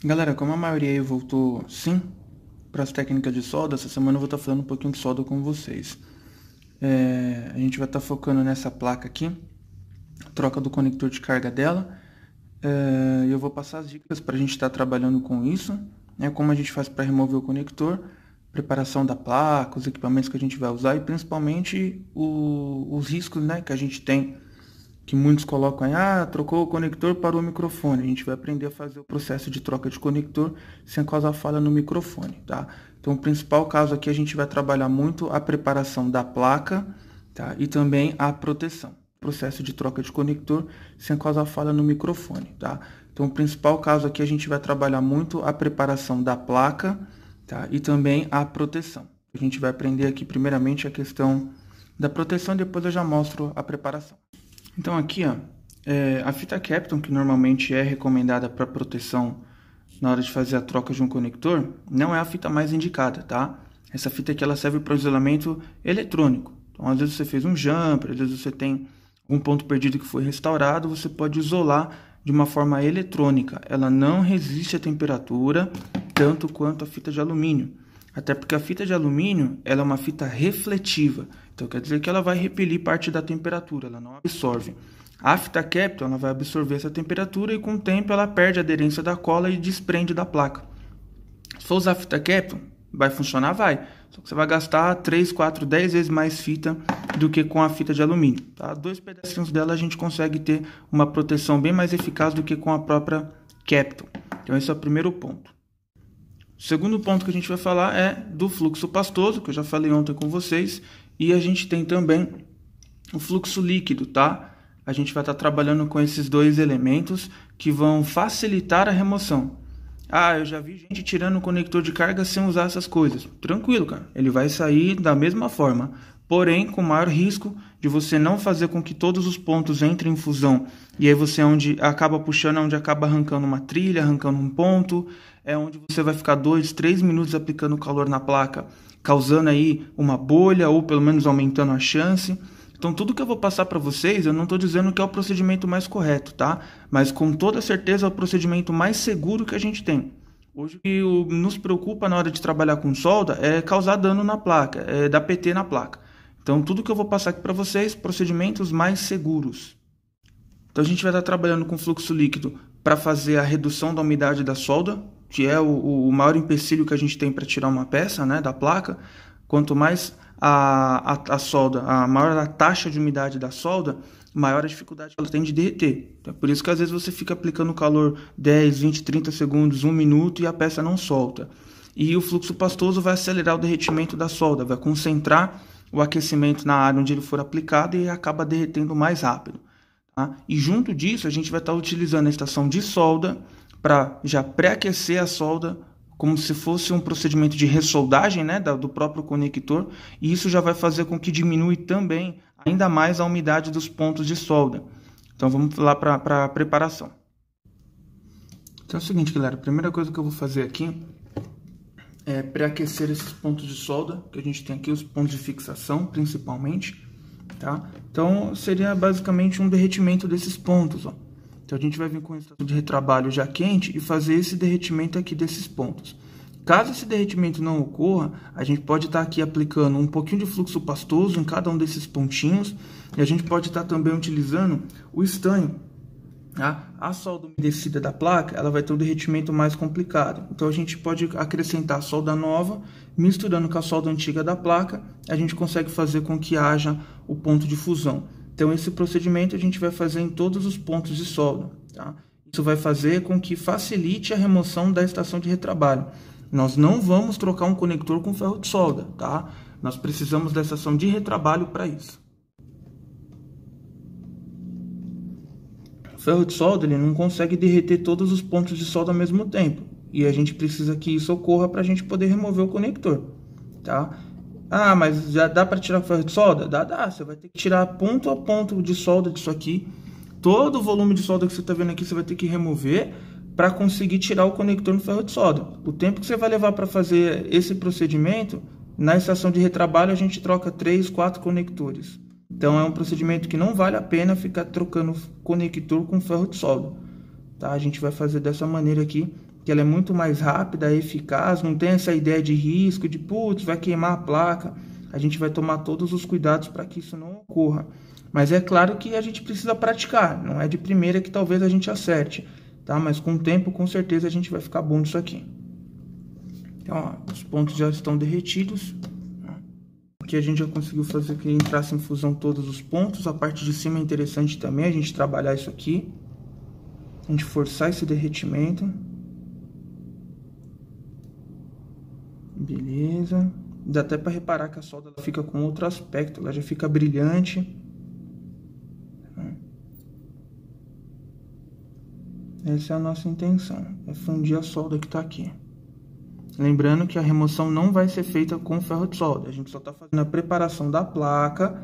Galera, como a maioria aí voltou sim para as técnicas de solda, essa semana eu vou estar falando um pouquinho de solda com vocês. A gente vai estar focando nessa placa aqui, troca do conector de carga dela. E eu vou passar as dicas para a gente estar trabalhando com isso, né? Como a gente faz para remover o conector, preparação da placa, os equipamentos que a gente vai usar e principalmente os riscos, né, que a gente tem, que muitos colocam aí, trocou o conector para o microfone. A gente vai aprender a fazer o processo de troca de conector sem causar falha no microfone, tá? Então, o principal caso aqui, a gente vai trabalhar muito a preparação da placa, tá? E também a proteção. Processo de troca de conector sem causar falha no microfone, tá? Então, o principal caso aqui, a gente vai trabalhar muito a preparação da placa, tá? E também a proteção. A gente vai aprender aqui, primeiramente, a questão da proteção, depois eu já mostro a preparação. Então aqui, ó, a fita Kapton, que normalmente é recomendada para proteção na hora de fazer a troca de um conector, não é a fita mais indicada, tá? Essa fita aqui ela serve para isolamento eletrônico. Então, às vezes você fez um jumper, às vezes você tem um ponto perdido que foi restaurado, você pode isolar de uma forma eletrônica. Ela não resiste à temperatura tanto quanto a fita de alumínio. Até porque a fita de alumínio ela é uma fita refletiva. Então quer dizer que ela vai repelir parte da temperatura, ela não absorve. A fita Kapton ela vai absorver essa temperatura e com o tempo ela perde a aderência da cola e desprende da placa. Se for usar a fita Kapton, vai funcionar? Vai. Só que você vai gastar 3, 4, 10 vezes mais fita do que com a fita de alumínio. Tá? 2 pedacinhos dela a gente consegue ter uma proteção bem mais eficaz do que com a própria Kapton. Então esse é o primeiro ponto. O segundo ponto que a gente vai falar é do fluxo pastoso, que eu já falei ontem com vocês, e a gente tem também o fluxo líquido, tá? A gente vai estar trabalhando com esses dois elementos que vão facilitar a remoção. Eu já vi gente tirando o conector de carga sem usar essas coisas. Tranquilo, cara. Ele vai sair da mesma forma, porém com maior risco de você não fazer com que todos os pontos entrem em fusão. E aí você onde acaba puxando, onde acaba arrancando uma trilha, arrancando um ponto, é onde você vai ficar 2, 3 minutos aplicando calor na placa, causando aí uma bolha ou pelo menos aumentando a chance. Então tudo que eu vou passar para vocês, eu não estou dizendo que é o procedimento mais correto, tá? Mas com toda certeza é o procedimento mais seguro que a gente tem. Hoje o que nos preocupa na hora de trabalhar com solda é causar dano na placa, é dar PT na placa. Então tudo que eu vou passar aqui para vocês, procedimentos mais seguros. Então a gente vai estar trabalhando com fluxo líquido para fazer a redução da umidade da solda, que é o maior empecilho que a gente tem para tirar uma peça, né, da placa. Quanto mais a solda, a maior a taxa de umidade da solda, maior a dificuldade que ela tem de derreter. Então, é por isso que às vezes você fica aplicando calor 10, 20, 30 segundos, 1 minuto e a peça não solta. E o fluxo pastoso vai acelerar o derretimento da solda, vai concentrar o aquecimento na área onde ele for aplicado e acaba derretendo mais rápido. Tá? E junto disso, a gente vai estar utilizando a estação de solda para já pré-aquecer a solda como se fosse um procedimento de ressoldagem, né, do próprio conector, e isso já vai fazer com que diminui também ainda mais a umidade dos pontos de solda. Então vamos lá para a preparação. Então é o seguinte, galera, a primeira coisa que eu vou fazer aqui é pré-aquecer esses pontos de solda, que a gente tem aqui, os pontos de fixação principalmente, tá? Então seria basicamente um derretimento desses pontos, ó. Então a gente vai vir com a estação de retrabalho já quente e fazer esse derretimento aqui desses pontos. Caso esse derretimento não ocorra, a gente pode estar aqui aplicando um pouquinho de fluxo pastoso em cada um desses pontinhos e a gente pode estar também utilizando o estanho. Tá? A solda umedecida da placa ela vai ter um derretimento mais complicado. Então a gente pode acrescentar a solda nova, misturando com a solda antiga da placa, a gente consegue fazer com que haja o ponto de fusão. Então, esse procedimento a gente vai fazer em todos os pontos de solda. Tá? Isso vai fazer com que facilite a remoção da estação de retrabalho. Nós não vamos trocar um conector com ferro de solda. Tá? Nós precisamos da estação de retrabalho para isso. O ferro de solda ele não consegue derreter todos os pontos de solda ao mesmo tempo. E a gente precisa que isso ocorra para a gente poder remover o conector. Tá? Mas já dá para tirar ferro de solda? Dá. Você vai ter que tirar ponto a ponto de solda disso aqui. Todo o volume de solda que você está vendo aqui, você vai ter que remover para conseguir tirar o conector no ferro de solda. O tempo que você vai levar para fazer esse procedimento, na estação de retrabalho a gente troca 3, 4 conectores. Então é um procedimento que não vale a pena ficar trocando conector com ferro de solda. Tá? A gente vai fazer dessa maneira aqui que ela é muito mais rápida, eficaz, não tem essa ideia de risco, de putz, vai queimar a placa. A gente vai tomar todos os cuidados para que isso não ocorra. Mas é claro que a gente precisa praticar, não é de primeira que talvez a gente acerte, tá? Mas com o tempo, com certeza, a gente vai ficar bom nisso aqui. Então, ó, os pontos já estão derretidos. Aqui a gente já conseguiu fazer que entrasse em fusão todos os pontos. A parte de cima é interessante também, a gente trabalhar isso aqui. A gente forçar esse derretimento. Beleza. Dá até para reparar que a solda fica com outro aspecto, ela já fica brilhante. Essa é a nossa intenção, é fundir a solda que está aqui. Lembrando que a remoção não vai ser feita com ferro de solda, a gente só está fazendo a preparação da placa,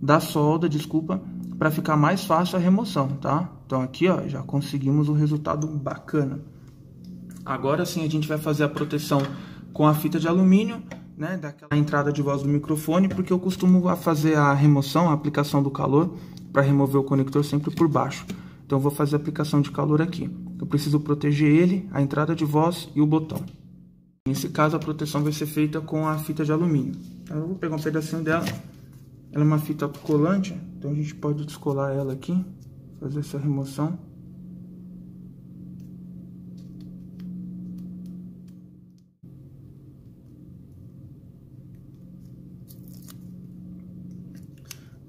da solda, desculpa, para ficar mais fácil a remoção, tá? Então aqui, ó, já conseguimos um resultado bacana. Agora sim a gente vai fazer a proteção com a fita de alumínio, né, daquela entrada de voz do microfone, porque eu costumo fazer a remoção, a aplicação do calor, para remover o conector sempre por baixo. Então eu vou fazer a aplicação de calor aqui. Eu preciso proteger ele, a entrada de voz e o botão. Nesse caso a proteção vai ser feita com a fita de alumínio. Eu vou pegar um pedacinho dela. Ela é uma fita autocolante, então a gente pode descolar ela aqui, fazer essa remoção.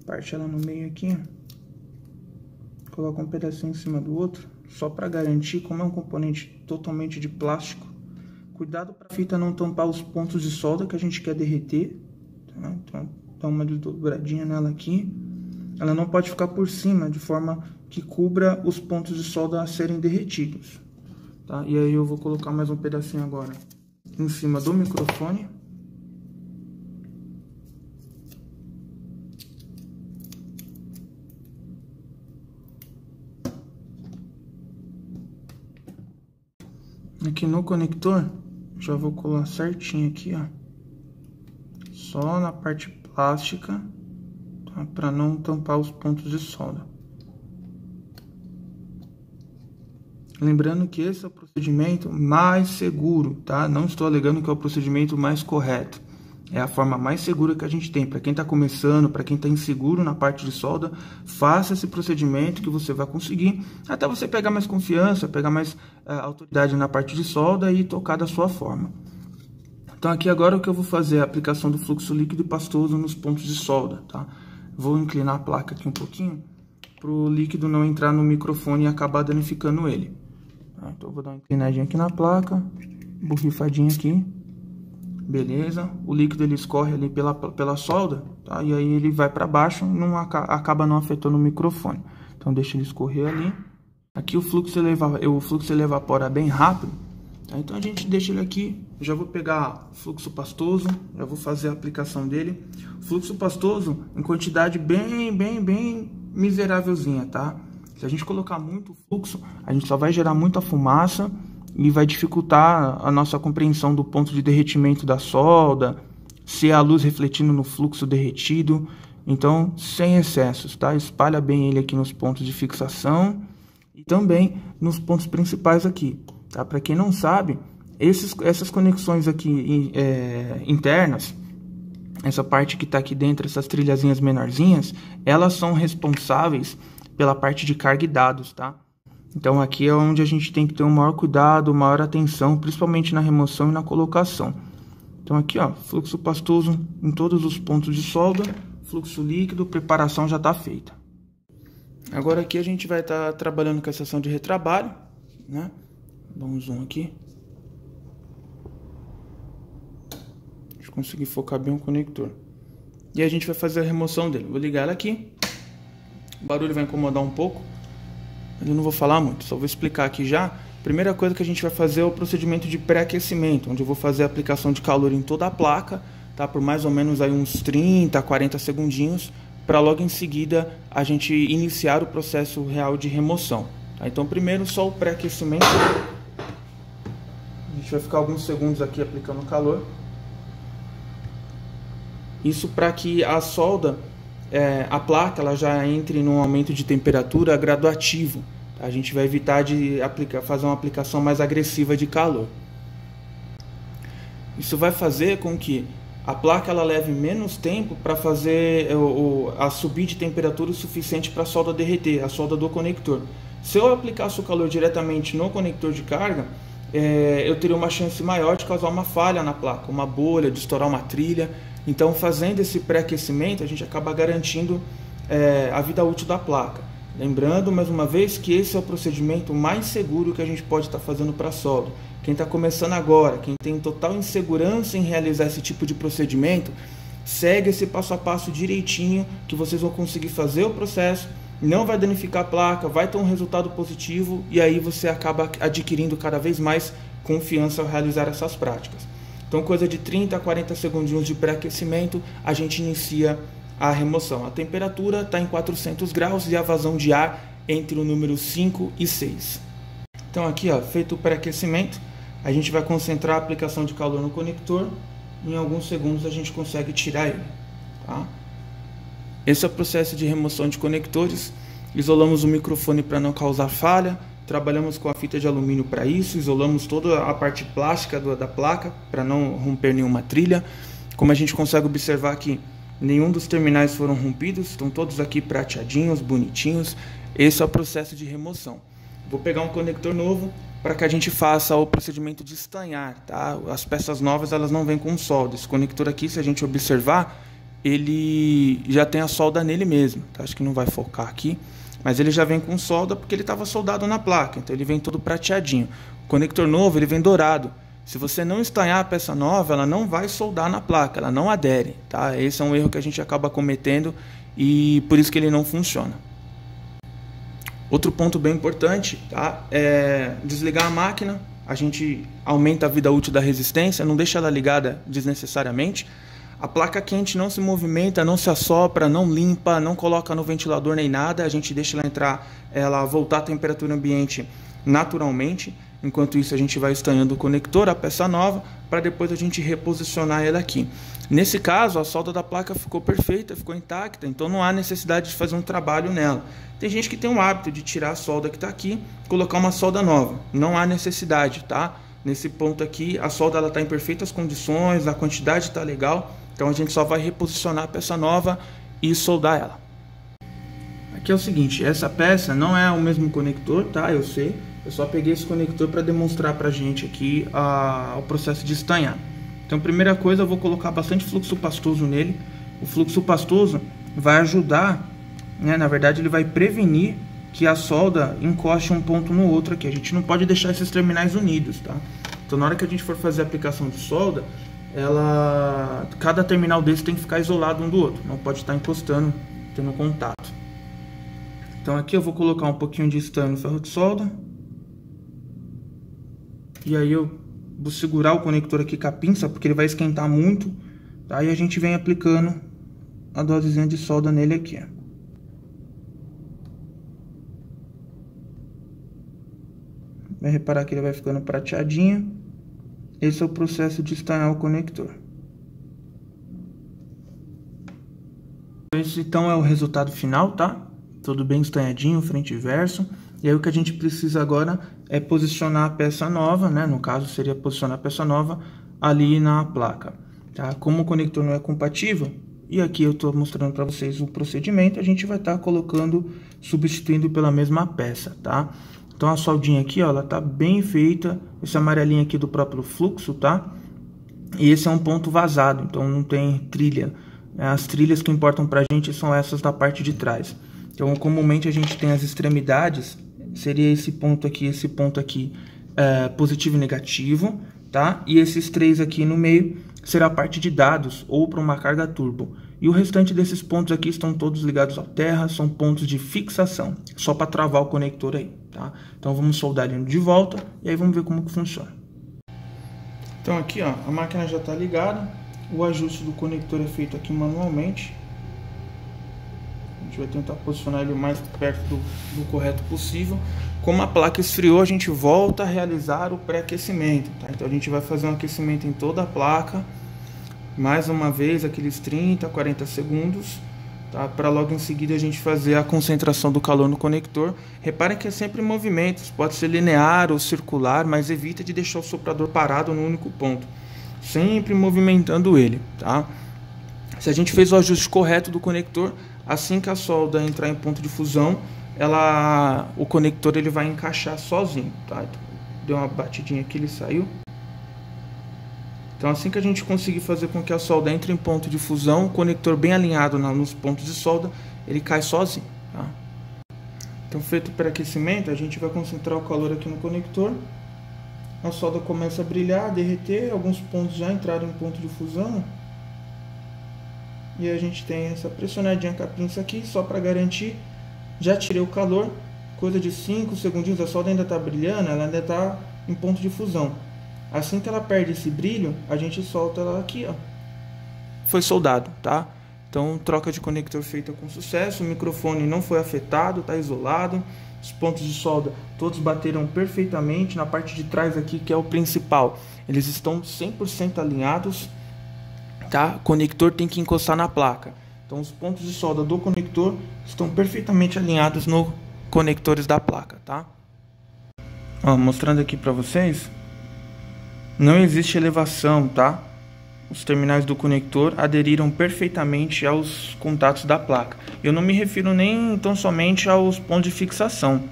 Parte ela no meio aqui. Coloca um pedacinho em cima do outro, só para garantir, como é um componente totalmente de plástico. Cuidado para a fita não tampar os pontos de solda que a gente quer derreter, tá? Então dá uma dobradinha nela aqui. Ela não pode ficar por cima, de forma que cubra os pontos de solda a serem derretidos, tá? E aí eu vou colocar mais um pedacinho agora em cima do microfone. Aqui no conector, já vou colar certinho aqui, ó. Só na parte plástica, tá? Para não tampar os pontos de solda. Lembrando que esse é o procedimento mais seguro, tá? Não estou alegando que é o procedimento mais correto. É a forma mais segura que a gente tem. Para quem está começando, para quem está inseguro na parte de solda, faça esse procedimento que você vai conseguir. Até você pegar mais confiança, pegar mais autoridade na parte de solda e tocar da sua forma. Então aqui agora o que eu vou fazer é a aplicação do fluxo líquido e pastoso nos pontos de solda, tá? Vou inclinar a placa aqui um pouquinho, para o líquido não entrar no microfone e acabar danificando ele. Tá? Então eu vou dar uma inclinadinha aqui na placa, borrifadinha aqui. Beleza, o líquido ele escorre ali pela solda, tá? E aí ele vai para baixo e acaba não afetando o microfone. Então deixa ele escorrer ali. Aqui o fluxo ele evapora bem rápido, tá? Então a gente deixa ele aqui. Eu já vou pegar fluxo pastoso, já vou fazer a aplicação dele. Fluxo pastoso em quantidade bem miserávelzinha, tá? Se a gente colocar muito fluxo, a gente só vai gerar muita fumaça e vai dificultar a nossa compreensão do ponto de derretimento da solda, se a luz refletindo no fluxo derretido. Então, sem excessos, tá? Espalha bem ele aqui nos pontos de fixação e também nos pontos principais aqui, tá? Para quem não sabe, essas conexões aqui internas, essa parte que está aqui dentro, essas trilhazinhas menorzinhas, elas são responsáveis pela parte de carga e dados, tá? Então aqui é onde a gente tem que ter um maior cuidado, maior atenção, principalmente na remoção e na colocação. Então aqui, ó, fluxo pastoso em todos os pontos de solda, fluxo líquido, preparação já está feita. Agora aqui a gente vai estar trabalhando com a seção de retrabalho, né? Dá um zoom aqui. Deixa eu conseguir focar bem o conector. E a gente vai fazer a remoção dele. Vou ligar ela aqui. O barulho vai incomodar um pouco. Eu não vou falar muito, só vou explicar aqui já. Primeira coisa que a gente vai fazer é o procedimento de pré-aquecimento, onde eu vou fazer a aplicação de calor em toda a placa, tá? Por mais ou menos aí uns 30, 40 segundinhos, para logo em seguida a gente iniciar o processo real de remoção, tá? Então primeiro só o pré-aquecimento. A gente vai ficar alguns segundos aqui aplicando calor. Isso para que a solda, a placa, ela já entre num aumento de temperatura graduativo, A gente vai evitar de fazer uma aplicação mais agressiva de calor. Isso vai fazer com que a placa ela leve menos tempo para fazer a subir de temperatura o suficiente para a solda derreter, a solda do conector. Se eu aplicasse o calor diretamente no conector de carga, eu teria uma chance maior de causar uma falha na placa, uma bolha, de estourar uma trilha. Então, fazendo esse pré-aquecimento, a gente acaba garantindo a vida útil da placa. Lembrando, mais uma vez, que esse é o procedimento mais seguro que a gente pode estar fazendo para solda. Quem está começando agora, quem tem total insegurança em realizar esse tipo de procedimento, segue esse passo a passo direitinho, que vocês vão conseguir fazer o processo, não vai danificar a placa, vai ter um resultado positivo e aí você acaba adquirindo cada vez mais confiança ao realizar essas práticas. Então, coisa de 30 a 40 segundinhos de pré-aquecimento, a gente inicia a remoção. A temperatura está em 400 graus e a vazão de ar entre o número 5 e 6. Então aqui, feito o pré-aquecimento, a gente vai concentrar a aplicação de calor no conector. Em alguns segundos a gente consegue tirar ele. Tá? Esse é o processo de remoção de conectores. Isolamos o microfone para não causar falha. Trabalhamos com a fita de alumínio para isso. Isolamos toda a parte plástica da placa para não romper nenhuma trilha. Como a gente consegue observar aqui, nenhum dos terminais foram rompidos. Estão todos aqui prateadinhos, bonitinhos. Esse é o processo de remoção. Vou pegar um conector novo para que a gente faça o procedimento de estanhar, tá? As peças novas elas não vêm com solda. Esse conector aqui, se a gente observar, ele já tem a solda nele mesmo, tá? Acho que não vai focar aqui, mas ele já vem com solda porque ele estava soldado na placa, então ele vem todo prateadinho. O conector novo ele vem dourado. Se você não estanhar a peça nova, ela não vai soldar na placa, ela não adere, tá? Esse é um erro que a gente acaba cometendo e por isso que ele não funciona. Outro ponto bem importante, tá? É desligar a máquina. A gente aumenta a vida útil da resistência, não deixa ela ligada desnecessariamente. A placa quente não se movimenta, não se assopra, não limpa, não coloca no ventilador nem nada. A gente deixa ela voltar à temperatura ambiente naturalmente. Enquanto isso, a gente vai estanhando o conector, a peça nova, para depois a gente reposicionar ela aqui. Nesse caso, a solda da placa ficou perfeita, ficou intacta, então não há necessidade de fazer um trabalho nela. Tem gente que tem o hábito de tirar a solda que está aqui, colocar uma solda nova. Não há necessidade, tá? Nesse ponto aqui, a solda está em perfeitas condições, a quantidade está legal, então a gente só vai reposicionar a peça nova e soldar ela. Aqui é o seguinte, essa peça não é o mesmo conector, tá? Eu sei. Eu só peguei esse conector para demonstrar para a gente aqui o processo de estanhar. Então, primeira coisa, eu vou colocar bastante fluxo pastoso nele. O fluxo pastoso vai ajudar, né, na verdade, ele vai prevenir que a solda encoste um ponto no outro aqui. A gente não pode deixar esses terminais unidos, tá? Então, na hora que a gente for fazer a aplicação de solda, cada terminal desse tem que ficar isolado um do outro. Não pode estar encostando, tendo contato. Então, aqui eu vou colocar um pouquinho de estanho no ferro de solda. E aí eu vou segurar o conector aqui com a pinça, porque ele vai esquentar muito, tá? E a gente vem aplicando a dosezinha de solda nele aqui, ó. Vai reparar que ele vai ficando prateadinho. Esse é o processo de estanhar o conector. Esse então é o resultado final, tá? Tudo bem estanhadinho, frente e verso. E aí o que a gente precisa agora é posicionar a peça nova, né? No caso seria posicionar a peça nova ali na placa, tá? Como o conector não é compatível, e aqui eu estou mostrando para vocês o procedimento, a gente vai estar substituindo pela mesma peça, tá? Então a soldinha aqui, ó, ela tá bem feita, esse amarelinho aqui do próprio fluxo, tá? E esse é um ponto vazado, então não tem trilha. As trilhas que importam pra gente são essas da parte de trás. Então comumente a gente tem as extremidades, seria esse ponto aqui, positivo e negativo, tá? E esses três aqui no meio será a parte de dados ou para uma carga turbo. E o restante desses pontos aqui estão todos ligados à terra, são pontos de fixação, só para travar o conector aí, tá? Então vamos soldar ele de volta e aí vamos ver como que funciona. Então aqui, ó, a máquina já está ligada, o ajuste do conector é feito aqui manualmente. A gente vai tentar posicionar ele o mais perto do correto possível. Como a placa esfriou, a gente volta a realizar o pré-aquecimento, tá? Então a gente vai fazer um aquecimento em toda a placa, mais uma vez, aqueles 30, 40 segundos, tá? Para logo em seguida a gente fazer a concentração do calor no conector. Reparem que é sempre em movimentos, pode ser linear ou circular, mas evita de deixar o soprador parado no único ponto, sempre movimentando ele, tá? Se a gente fez o ajuste correto do conector, assim que a solda entrar em ponto de fusão, o conector ele vai encaixar sozinho, tá? Então, deu uma batidinha aqui, ele saiu. Então assim que a gente conseguir fazer com que a solda entre em ponto de fusão, o conector bem alinhado nos pontos de solda, ele cai sozinho, tá? Então feito o pré-aquecimento, a gente vai concentrar o calor aqui no conector. A solda começa a brilhar, derreter, alguns pontos já entraram em ponto de fusão. E a gente tem essa pressionadinha com a pinça aqui, só para garantir. Já tirei o calor, coisa de 5 segundinhos, a solda ainda está brilhando, ela ainda está em ponto de fusão. Assim que ela perde esse brilho, a gente solta ela aqui, ó. Foi soldado, tá? Então, troca de conector feita com sucesso, o microfone não foi afetado, está isolado. Os pontos de solda todos bateram perfeitamente. Na parte de trás aqui, que é o principal, eles estão 100% alinhados. Tá? O conector tem que encostar na placa. Então os pontos de solda do conector estão perfeitamente alinhados nos conectores da placa, tá? Ó, mostrando aqui para vocês, não existe elevação, tá? Os terminais do conector aderiram perfeitamente aos contatos da placa. Eu não me refiro nem tão somente aos pontos de fixação,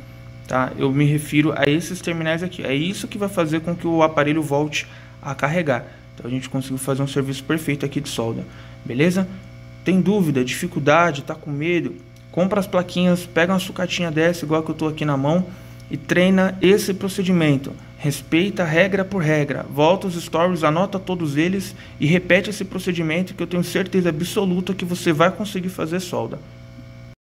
tá? Eu me refiro a esses terminais aqui. É isso que vai fazer com que o aparelho volte a carregar. Então a gente conseguiu fazer um serviço perfeito aqui de solda, beleza? Tem dúvida, dificuldade, tá com medo? Compra as plaquinhas, pega uma sucatinha dessa, igual que eu tô aqui na mão, e treina esse procedimento. Respeita regra por regra, volta os stories, anota todos eles e repete esse procedimento que eu tenho certeza absoluta que você vai conseguir fazer solda.